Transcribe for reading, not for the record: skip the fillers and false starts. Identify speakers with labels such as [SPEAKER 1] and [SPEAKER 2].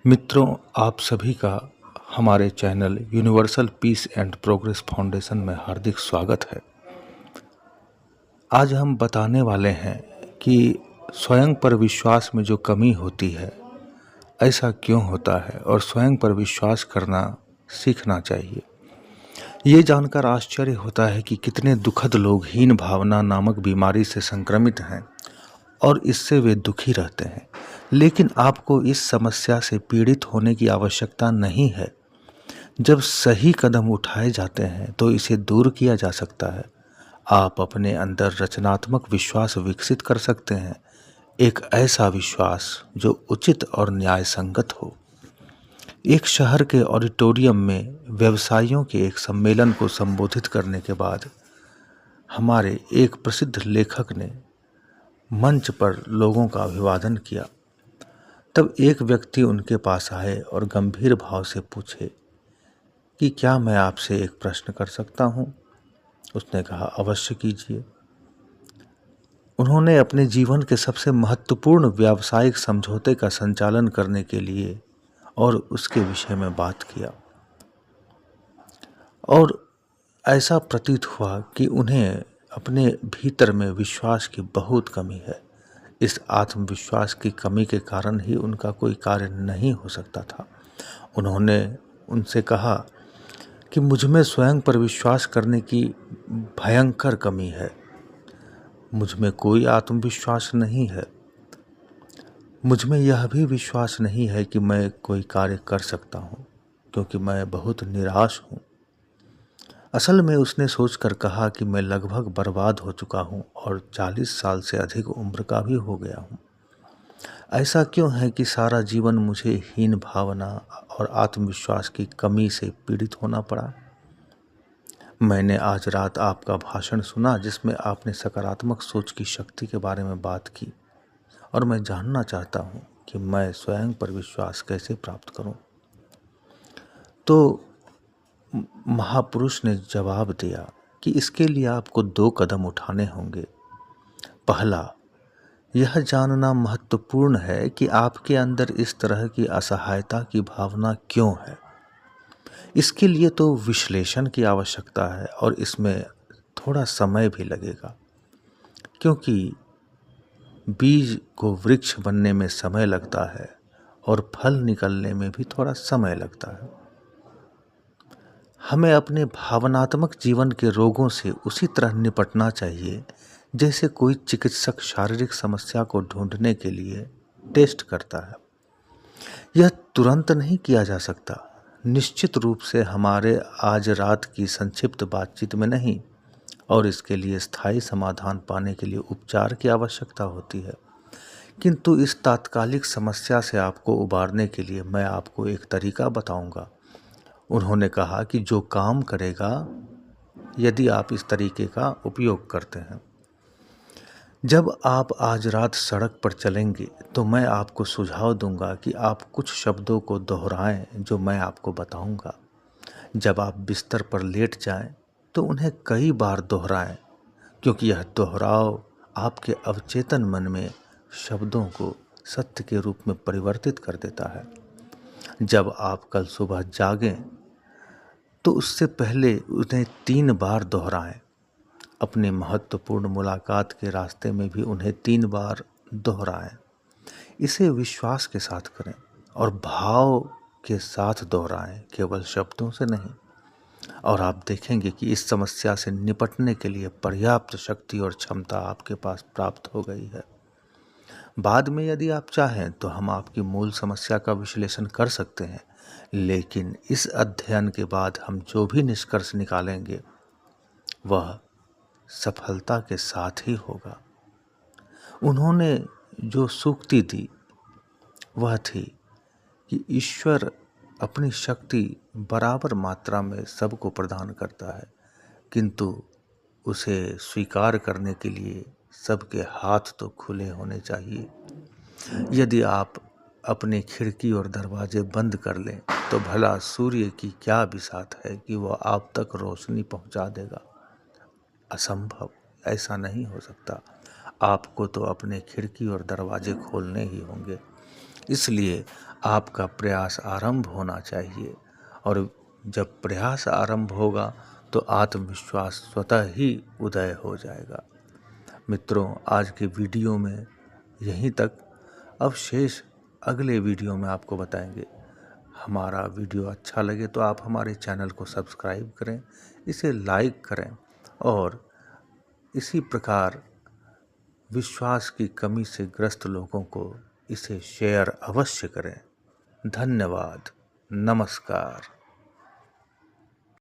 [SPEAKER 1] मित्रों, आप सभी का हमारे channel universal peace and progress foundation में हार्दिक स्वागत है। आज हम बताने वाले हैं कि स्वयं पर विश्वास में जो कमी होती है, ऐसा क्यों होता है और स्वयं पर विश्वास करना सीखना चाहिए। ये जानकर आश्चर्य होता है कि कितने दुखद लोग हीन भावना नामक बीमारी से संक्रमित हैं और इससे वे दुखी रहते हैं। लेकिन आपको इस समस्या से पीड़ित होने की आवश्यकता नहीं है। जब सही कदम उठाए जाते हैं तो इसे दूर किया जा सकता है। आप अपने अंदर रचनात्मक विश्वास विकसित कर सकते हैं, एक ऐसा विश्वास जो उचित और न्याय संगत हो। एक शहर के ऑडिटोरियम में व्यवसायियों के एक सम्मेलन को संबोधित करने के बाद हमारे एक प्रसिद्ध लेखक ने मंच पर लोगों का अभिवादन किया। तब एक व्यक्ति उनके पास आए और गंभीर भाव से पूछे कि क्या मैं आपसे एक प्रश्न कर सकता हूँ? उसने कहा, अवश्य कीजिए। उन्होंने अपने जीवन के सबसे महत्वपूर्ण व्यावसायिक समझौते का संचालन करने के लिए और उसके विषय में बात किया, और ऐसा प्रतीत हुआ कि उन्हें अपने भीतर में विश्वास की बहुत कमी है। इस आत्मविश्वास की कमी के कारण ही उनका कोई कार्य नहीं हो सकता था। उन्होंने उनसे कहा कि मुझ में स्वयं पर विश्वास करने की भयंकर कमी है। मुझ में कोई आत्मविश्वास नहीं है। मुझ में यह भी विश्वास नहीं है कि मैं कोई कार्य कर सकता हूँ, क्योंकि मैं बहुत निराश हूँ। असल में उसने सोचकर कहा कि मैं लगभग बर्बाद हो चुका हूँ और 40 साल से अधिक उम्र का भी हो गया हूँ। ऐसा क्यों है कि सारा जीवन मुझे हीन भावना और आत्मविश्वास की कमी से पीड़ित होना पड़ा? मैंने आज रात आपका भाषण सुना जिसमें आपने सकारात्मक सोच की शक्ति के बारे में बात की, और मैं जानना चाहता हूँ कि मैं स्वयं पर विश्वास कैसे प्राप्त करूँ। तो महापुरुष ने जवाब दिया कि इसके लिए आपको 2 कदम उठाने होंगे। पहला, यह जानना महत्वपूर्ण है कि आपके अंदर इस तरह की असहायता की भावना क्यों है। इसके लिए तो विश्लेषण की आवश्यकता है और इसमें थोड़ा समय भी लगेगा, क्योंकि बीज को वृक्ष बनने में समय लगता है और फल निकलने में भी थोड़ा समय लगता है। हमें अपने भावनात्मक जीवन के रोगों से उसी तरह निपटना चाहिए जैसे कोई चिकित्सक शारीरिक समस्या को ढूंढने के लिए टेस्ट करता है। यह तुरंत नहीं किया जा सकता, निश्चित रूप से हमारे आज रात की संक्षिप्त बातचीत में नहीं, और इसके लिए स्थायी समाधान पाने के लिए उपचार की आवश्यकता होती है। किंतु इस तात्कालिक समस्या से आपको उबारने के लिए मैं आपको एक तरीका बताऊंगा। उन्होंने कहा कि जो काम करेगा यदि आप इस तरीके का उपयोग करते हैं। जब आप आज रात सड़क पर चलेंगे तो मैं आपको सुझाव दूंगा कि आप कुछ शब्दों को दोहराएं जो मैं आपको बताऊंगा। जब आप बिस्तर पर लेट जाएं तो उन्हें कई बार दोहराएं, क्योंकि यह दोहराव आपके अवचेतन मन में शब्दों को सत्य के रूप में परिवर्तित कर देता है। जब आप कल सुबह जागें तो उससे पहले उन्हें 3 बार दोहराएं। अपनी महत्वपूर्ण मुलाकात के रास्ते में भी उन्हें 3 बार दोहराएं। इसे विश्वास के साथ करें और भाव के साथ दोहराएं, केवल शब्दों से नहीं। और आप देखेंगे कि इस समस्या से निपटने के लिए पर्याप्त शक्ति और क्षमता आपके पास प्राप्त हो गई है। बाद में यदि आप चाहें तो हम आपकी मूल समस्या का विश्लेषण कर सकते हैं, लेकिन इस अध्ययन के बाद हम जो भी निष्कर्ष निकालेंगे वह सफलता के साथ ही होगा। उन्होंने जो सूक्ति दी वह थी कि ईश्वर अपनी शक्ति बराबर मात्रा में सबको प्रदान करता है, किंतु उसे स्वीकार करने के लिए सबके हाथ तो खुले होने चाहिए। यदि आप अपनी खिड़की और दरवाजे बंद कर लें तो भला सूर्य की क्या बिसात है कि वह आप तक रोशनी पहुंचा देगा। असंभव, ऐसा नहीं हो सकता। आपको तो अपने खिड़की और दरवाजे खोलने ही होंगे। इसलिए आपका प्रयास आरंभ होना चाहिए और जब प्रयास आरंभ होगा तो आत्मविश्वास स्वतः ही उदय हो जाएगा। मित्रों, आज के वीडियो में यहीं तक। अब शेष अगले वीडियो में आपको बताएंगे। हमारा वीडियो अच्छा लगे तो आप हमारे चैनल को सब्सक्राइब करें, इसे लाइक करें और इसी प्रकार विश्वास की कमी से ग्रस्त लोगों को इसे शेयर अवश्य करें। धन्यवाद। नमस्कार।